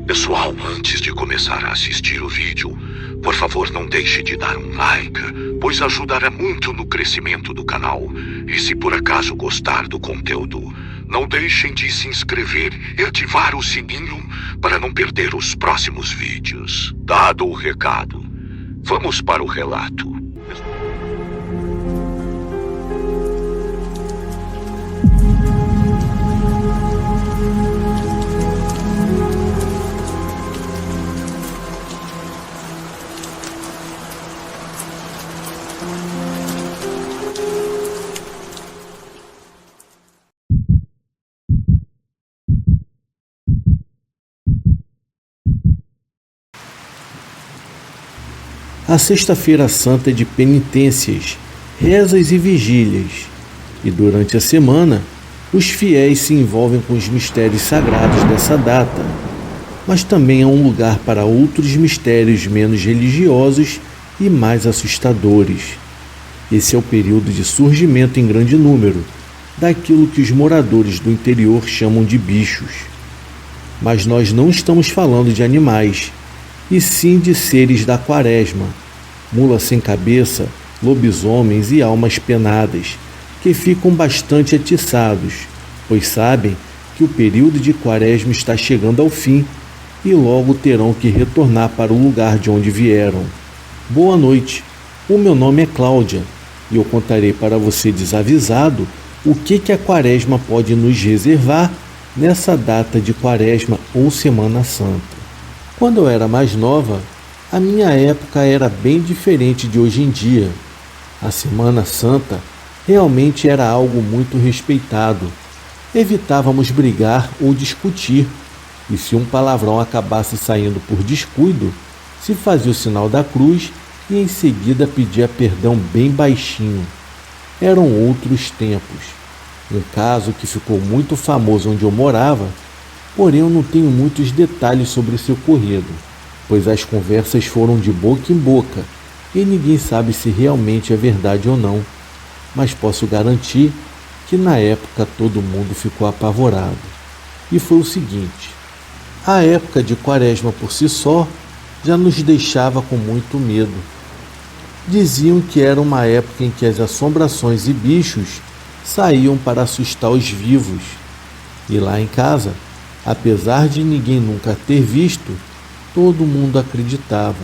Pessoal, antes de começar a assistir o vídeo, por favor não deixe de dar um like, pois ajudará muito no crescimento do canal. E se por acaso gostar do conteúdo, não deixem de se inscrever e ativar o sininho para não perder os próximos vídeos. Dado o recado, vamos para o relato. A Sexta-feira Santa é de penitências, rezas e vigílias, e durante a semana, os fiéis se envolvem com os mistérios sagrados dessa data, mas também é um lugar para outros mistérios menos religiosos e mais assustadores. Esse é o período de surgimento em grande número daquilo que os moradores do interior chamam de bichos. Mas nós não estamos falando de animais, e sim de seres da quaresma, mula sem cabeça, lobisomens e almas penadas, que ficam bastante atiçados, pois sabem que o período de quaresma está chegando ao fim e logo terão que retornar para o lugar de onde vieram. Boa noite, o meu nome é Cláudia e eu contarei para você desavisado o que a quaresma pode nos reservar nessa data de quaresma ou Semana Santa. Quando eu era mais nova, a minha época era bem diferente de hoje em dia. A Semana Santa realmente era algo muito respeitado. Evitávamos brigar ou discutir, e se um palavrão acabasse saindo por descuido, se fazia o sinal da cruz e em seguida pedia perdão bem baixinho. Eram outros tempos. Um caso que ficou muito famoso onde eu morava, porém eu não tenho muitos detalhes sobre seu ocorrido, pois as conversas foram de boca em boca e ninguém sabe se realmente é verdade ou não, mas posso garantir que na época todo mundo ficou apavorado. E foi o seguinte: a época de quaresma por si só já nos deixava com muito medo. Diziam que era uma época em que as assombrações e bichos saíam para assustar os vivos, e lá em casa, apesar de ninguém nunca ter visto, todo mundo acreditava.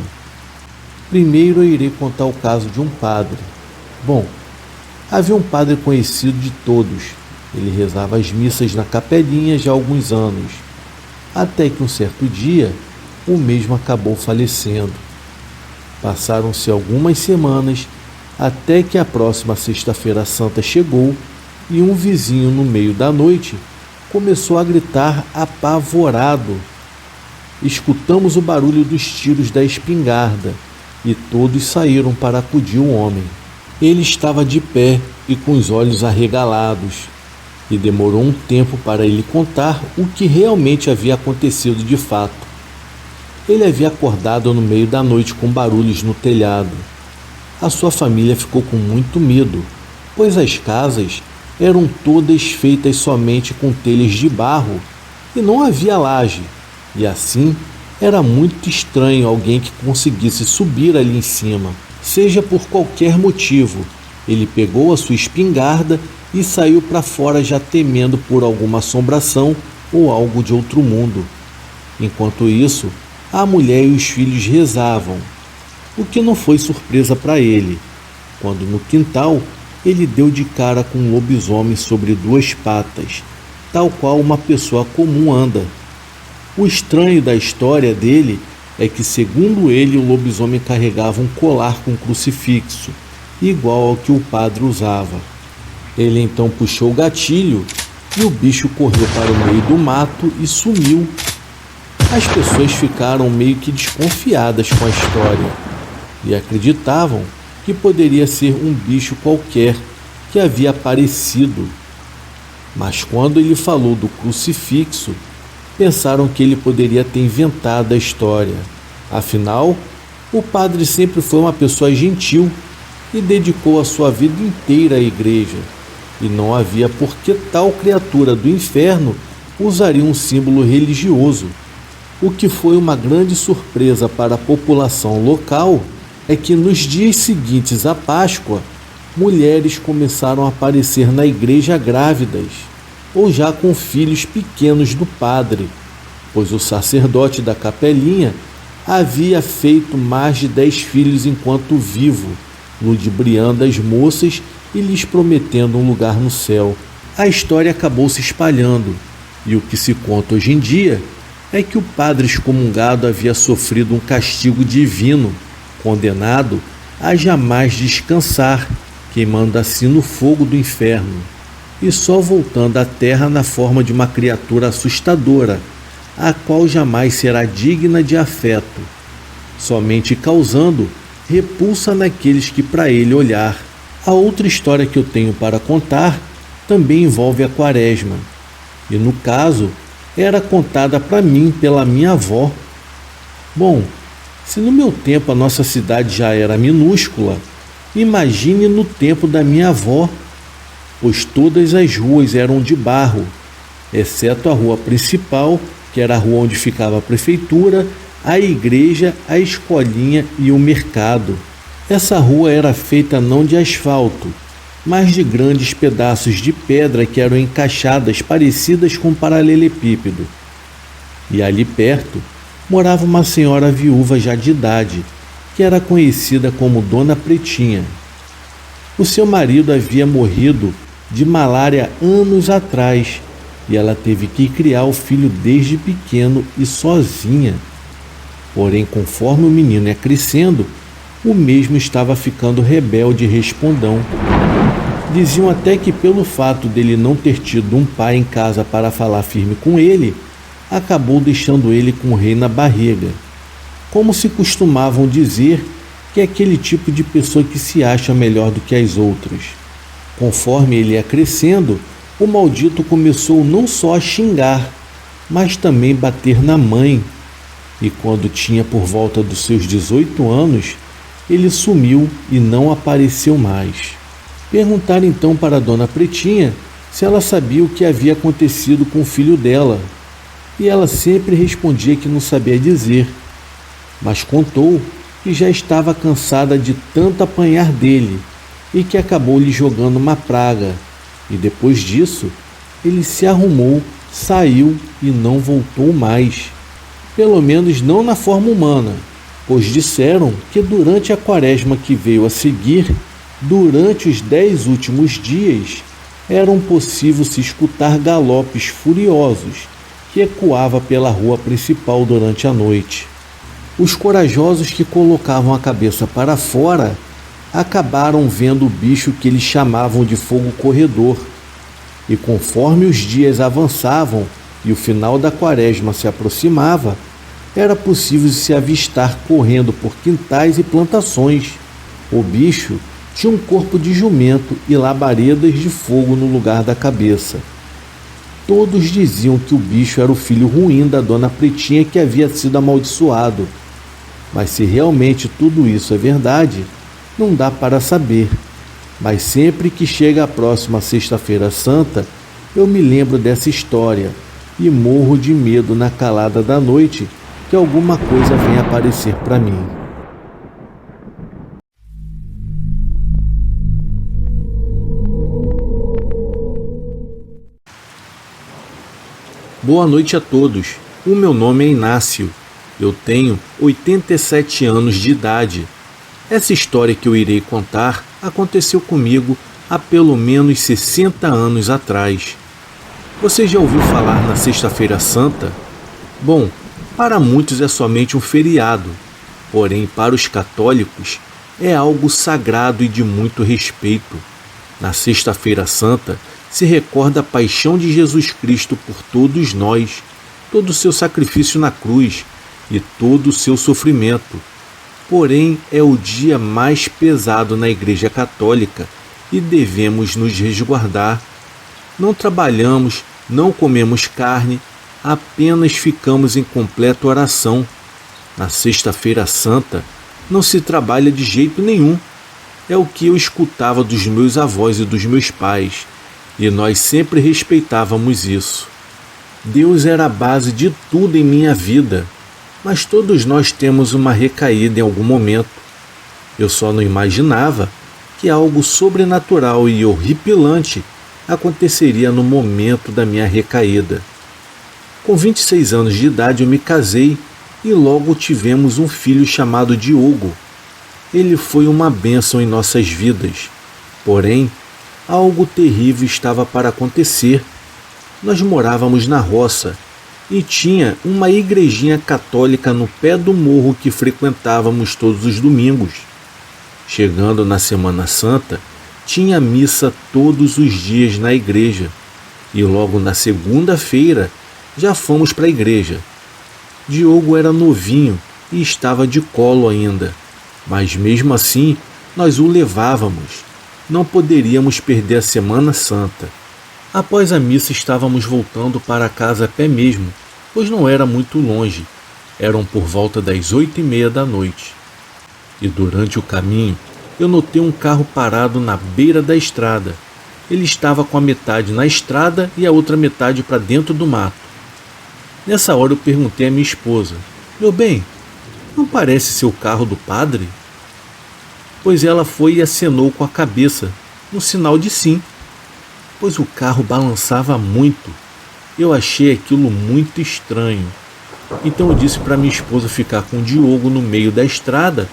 Primeiro eu irei contar o caso de um padre. Bom, havia um padre conhecido de todos. Ele rezava as missas na capelinha já há alguns anos, até que um certo dia, o mesmo acabou falecendo. Passaram-se algumas semanas, até que a próxima Sexta-feira Santa chegou e um vizinho, no meio da noite, começou a gritar apavorado. Escutamos o barulho dos tiros da espingarda e todos saíram para acudir o homem. Ele estava de pé e com os olhos arregalados, e demorou um tempo para ele contar o que realmente havia acontecido de fato. Ele havia acordado no meio da noite com barulhos no telhado. A sua família ficou com muito medo, pois as casas eram todas feitas somente com telhas de barro e não havia laje, e assim era muito estranho alguém que conseguisse subir ali em cima. Seja por qualquer motivo, ele pegou a sua espingarda e saiu para fora já temendo por alguma assombração ou algo de outro mundo. Enquanto isso, a mulher e os filhos rezavam, o que não foi surpresa para ele, quando no quintal ele deu de cara com um lobisomem sobre duas patas, tal qual uma pessoa comum anda. O estranho da história dele é que, segundo ele, o lobisomem carregava um colar com crucifixo, igual ao que o padre usava. Ele então puxou o gatilho e o bicho correu para o meio do mato e sumiu. As pessoas ficaram meio que desconfiadas com a história e acreditavam que poderia ser um bicho qualquer que havia aparecido. Mas quando ele falou do crucifixo, pensaram que ele poderia ter inventado a história. Afinal, o padre sempre foi uma pessoa gentil e dedicou a sua vida inteira à igreja, e não havia por que tal criatura do inferno usaria um símbolo religioso. O que foi uma grande surpresa para a população local é que nos dias seguintes à Páscoa, mulheres começaram a aparecer na igreja grávidas ou já com filhos pequenos do padre, pois o sacerdote da capelinha havia feito mais de 10 filhos enquanto vivo, ludibriando as moças e lhes prometendo um lugar no céu. A história acabou se espalhando, e o que se conta hoje em dia é que o padre excomungado havia sofrido um castigo divino, condenado a jamais descansar, queimando assim no fogo do inferno, e só voltando à terra na forma de uma criatura assustadora, a qual jamais será digna de afeto, somente causando repulsa naqueles que para ele olhar. A outra história que eu tenho para contar também envolve a Quaresma, e no caso era contada para mim pela minha avó. Bom, se no meu tempo a nossa cidade já era minúscula, imagine no tempo da minha avó, pois todas as ruas eram de barro, exceto a rua principal, que era a rua onde ficava a prefeitura, a igreja, a escolinha e o mercado. Essa rua era feita não de asfalto, mas de grandes pedaços de pedra que eram encaixadas parecidas com um paralelepípedo. E ali perto morava uma senhora viúva já de idade, que era conhecida como Dona Pretinha. O seu marido havia morrido de malária anos atrás, e ela teve que criar o filho desde pequeno e sozinha. Porém, conforme o menino ia crescendo, o mesmo estava ficando rebelde e respondão. Diziam até que pelo fato dele não ter tido um pai em casa para falar firme com ele, acabou deixando ele com o rei na barriga. Como se costumavam dizer que é aquele tipo de pessoa que se acha melhor do que as outras. Conforme ele ia crescendo, o maldito começou não só a xingar, mas também bater na mãe. E quando tinha por volta dos seus 18 anos, ele sumiu e não apareceu mais. Perguntaram então para a Dona Pretinha se ela sabia o que havia acontecido com o filho dela, e ela sempre respondia que não sabia dizer, mas contou que já estava cansada de tanto apanhar dele e que acabou lhe jogando uma praga, e depois disso ele se arrumou, saiu e não voltou mais, pelo menos não na forma humana, pois disseram que durante a quaresma que veio a seguir, durante os 10 últimos dias, era possível se escutar galopes furiosos que ecoava pela rua principal durante a noite. Os corajosos que colocavam a cabeça para fora acabaram vendo o bicho que eles chamavam de fogo corredor, e conforme os dias avançavam e o final da quaresma se aproximava, era possível se avistar correndo por quintais e plantações. O bicho tinha um corpo de jumento e labaredas de fogo no lugar da cabeça. Todos diziam que o bicho era o filho ruim da Dona Pretinha que havia sido amaldiçoado. Mas se realmente tudo isso é verdade, não dá para saber. Mas sempre que chega a próxima Sexta-feira Santa, eu me lembro dessa história e morro de medo na calada da noite que alguma coisa venha aparecer para mim. Boa noite a todos. O meu nome é Inácio. Eu tenho 87 anos de idade. Essa história que eu irei contar aconteceu comigo há pelo menos 60 anos atrás. Você já ouviu falar na Sexta-feira Santa? Bom, para muitos é somente um feriado, porém para os católicos é algo sagrado e de muito respeito. Na Sexta-feira Santa se recorda a paixão de Jesus Cristo por todos nós, todo o seu sacrifício na cruz e todo o seu sofrimento. Porém, é o dia mais pesado na Igreja Católica e devemos nos resguardar. Não trabalhamos, não comemos carne, apenas ficamos em completa oração. Na Sexta-feira Santa não se trabalha de jeito nenhum. É o que eu escutava dos meus avós e dos meus pais, e nós sempre respeitávamos isso. Deus era a base de tudo em minha vida. Mas todos nós temos uma recaída em algum momento. Eu só não imaginava que algo sobrenatural e horripilante aconteceria no momento da minha recaída. Com 26 anos de idade eu me casei e logo tivemos um filho chamado Diogo. Ele foi uma bênção em nossas vidas. Porém, algo terrível estava para acontecer. Nós morávamos na roça e tinha uma igrejinha católica no pé do morro que frequentávamos todos os domingos. Chegando na Semana Santa, tinha missa todos os dias na igreja e logo na segunda-feira já fomos para a igreja. Diogo era novinho e estava de colo ainda, mas mesmo assim nós o levávamos. Não poderíamos perder a Semana Santa. Após a missa estávamos voltando para casa a pé mesmo, pois não era muito longe. Eram por volta das 8h30 da noite. E durante o caminho eu notei um carro parado na beira da estrada. Ele estava com a metade na estrada e a outra metade para dentro do mato. Nessa hora eu perguntei à minha esposa: "Meu bem, não parece ser o carro do padre?" Pois ela foi e acenou com a cabeça, no sinal de sim, pois o carro balançava muito. Eu achei aquilo muito estranho. Então eu disse para minha esposa ficar com o Diogo no meio da estrada,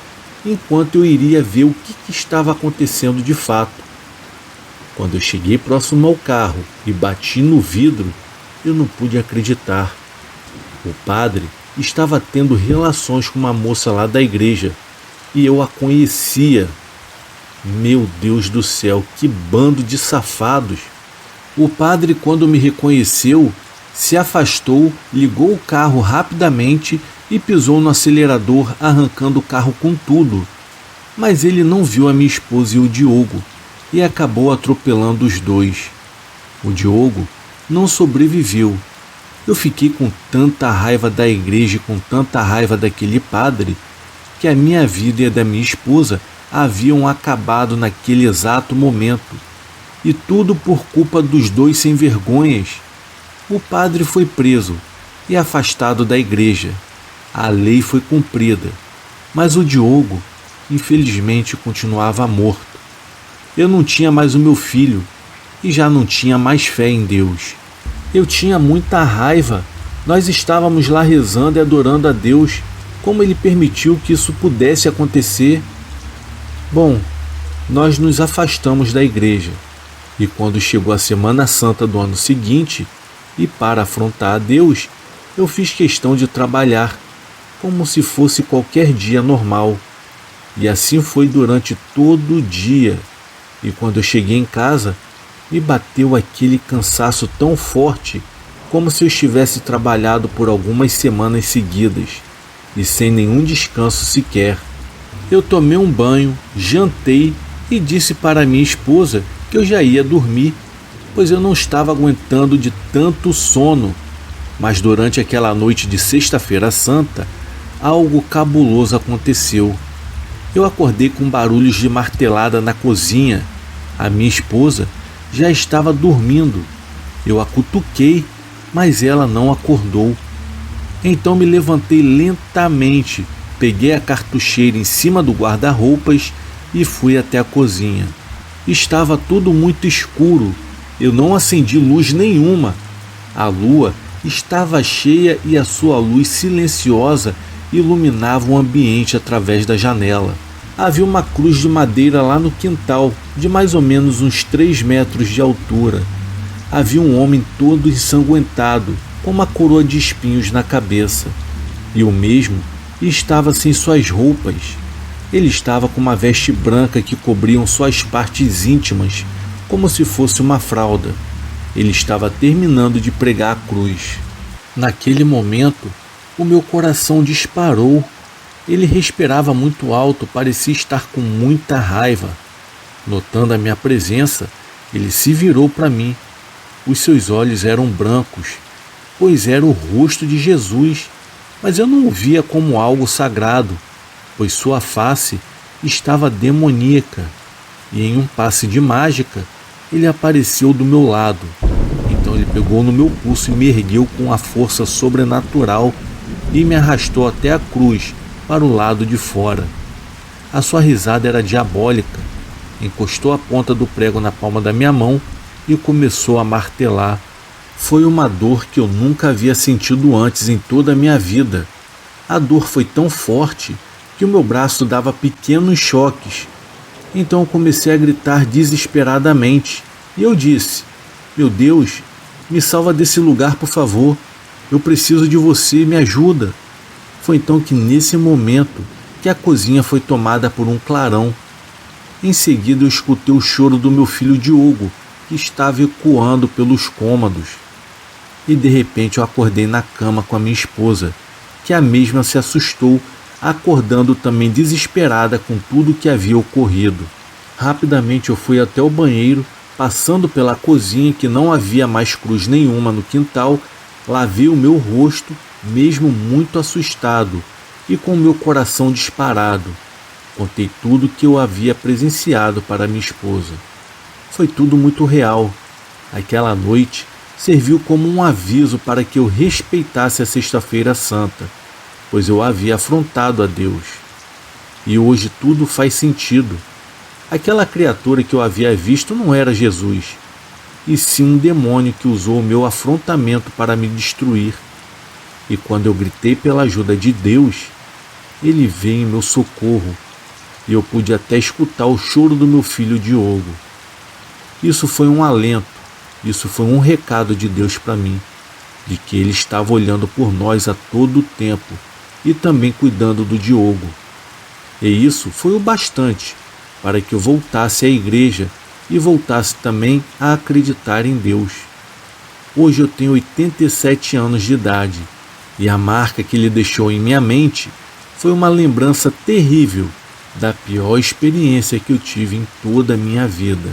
enquanto eu iria ver o que estava acontecendo de fato. Quando eu cheguei próximo ao carro e bati no vidro, eu não pude acreditar. O padre estava tendo relações com uma moça lá da igreja e eu a conhecia. Meu Deus do céu, que bando de safados! O padre, quando me reconheceu, se afastou, ligou o carro rapidamente e pisou no acelerador, arrancando o carro com tudo. Mas ele não viu a minha esposa e o Diogo e acabou atropelando os dois. O Diogo não sobreviveu. Eu fiquei com tanta raiva da igreja e com tanta raiva daquele padre que a minha vida e a da minha esposa haviam acabado naquele exato momento. E tudo por culpa dos dois sem vergonhas. O padre foi preso e afastado da igreja. A lei foi cumprida, mas o Diogo, infelizmente, continuava morto. Eu não tinha mais o meu filho e já não tinha mais fé em Deus. Eu tinha muita raiva. Nós estávamos lá rezando e adorando a Deus. Como ele permitiu que isso pudesse acontecer? Bom, nós nos afastamos da igreja. E quando chegou a Semana Santa do ano seguinte, e para afrontar a Deus, eu fiz questão de trabalhar, como se fosse qualquer dia normal. E assim foi durante todo o dia. E quando eu cheguei em casa, me bateu aquele cansaço tão forte, como se eu estivesse trabalhado por algumas semanas seguidas, e sem nenhum descanso sequer. Eu tomei um banho, jantei e disse para minha esposa que eu já ia dormir, pois eu não estava aguentando de tanto sono. Mas durante aquela noite de Sexta-feira Santa, algo cabuloso aconteceu. Eu acordei com barulhos de martelada na cozinha. A minha esposa já estava dormindo. Eu a cutuquei, mas ela não acordou. Então me levantei lentamente, peguei a cartucheira em cima do guarda-roupas e fui até a cozinha. Estava tudo muito escuro. Eu não acendi luz nenhuma. A lua estava cheia e a sua luz silenciosa iluminava o ambiente através da janela. Havia uma cruz de madeira lá no quintal, de mais ou menos uns 3 metros de altura. Havia um homem todo ensanguentado, com uma coroa de espinhos na cabeça. E o mesmo estava sem suas roupas. Ele estava com uma veste branca que cobriam suas partes íntimas, como se fosse uma fralda. Ele estava terminando de pregar a cruz. Naquele momento, o meu coração disparou. Ele respirava muito alto, parecia estar com muita raiva. Notando a minha presença, ele se virou para mim. Os seus olhos eram brancos, pois era o rosto de Jesus, mas eu não o via como algo sagrado, pois sua face estava demoníaca, e em um passe de mágica, ele apareceu do meu lado. Então ele pegou no meu pulso e me ergueu com a força sobrenatural e me arrastou até a cruz para o lado de fora. A sua risada era diabólica. Encostou a ponta do prego na palma da minha mão e começou a martelar. Foi uma dor que eu nunca havia sentido antes em toda a minha vida. A dor foi tão forte que o meu braço dava pequenos choques. Então eu comecei a gritar desesperadamente e eu disse: "Meu Deus, me salva desse lugar, por favor. Eu preciso de você, me ajuda." Foi então que nesse momento que a cozinha foi tomada por um clarão. Em seguida eu escutei o choro do meu filho Diogo, que estava ecoando pelos cômodos. E de repente eu acordei na cama com a minha esposa, que a mesma se assustou, acordando também desesperada com tudo o que havia ocorrido. Rapidamente eu fui até o banheiro, passando pela cozinha que não havia mais cruz nenhuma no quintal, lavei o meu rosto, mesmo muito assustado e com o meu coração disparado. Contei tudo o que eu havia presenciado para minha esposa. Foi tudo muito real. Aquela noite serviu como um aviso para que eu respeitasse a Sexta-feira Santa, pois eu havia afrontado a Deus. E hoje tudo faz sentido. Aquela criatura que eu havia visto não era Jesus, e sim um demônio que usou o meu afrontamento para me destruir. E quando eu gritei pela ajuda de Deus, Ele veio em meu socorro, e eu pude até escutar o choro do meu filho Diogo. Isso foi um alento, isso foi um recado de Deus para mim, de que Ele estava olhando por nós a todo o tempo e também cuidando do Diogo. E isso foi o bastante para que eu voltasse à igreja e voltasse também a acreditar em Deus. Hoje eu tenho 87 anos de idade e a marca que Ele deixou em minha mente foi uma lembrança terrível da pior experiência que eu tive em toda a minha vida.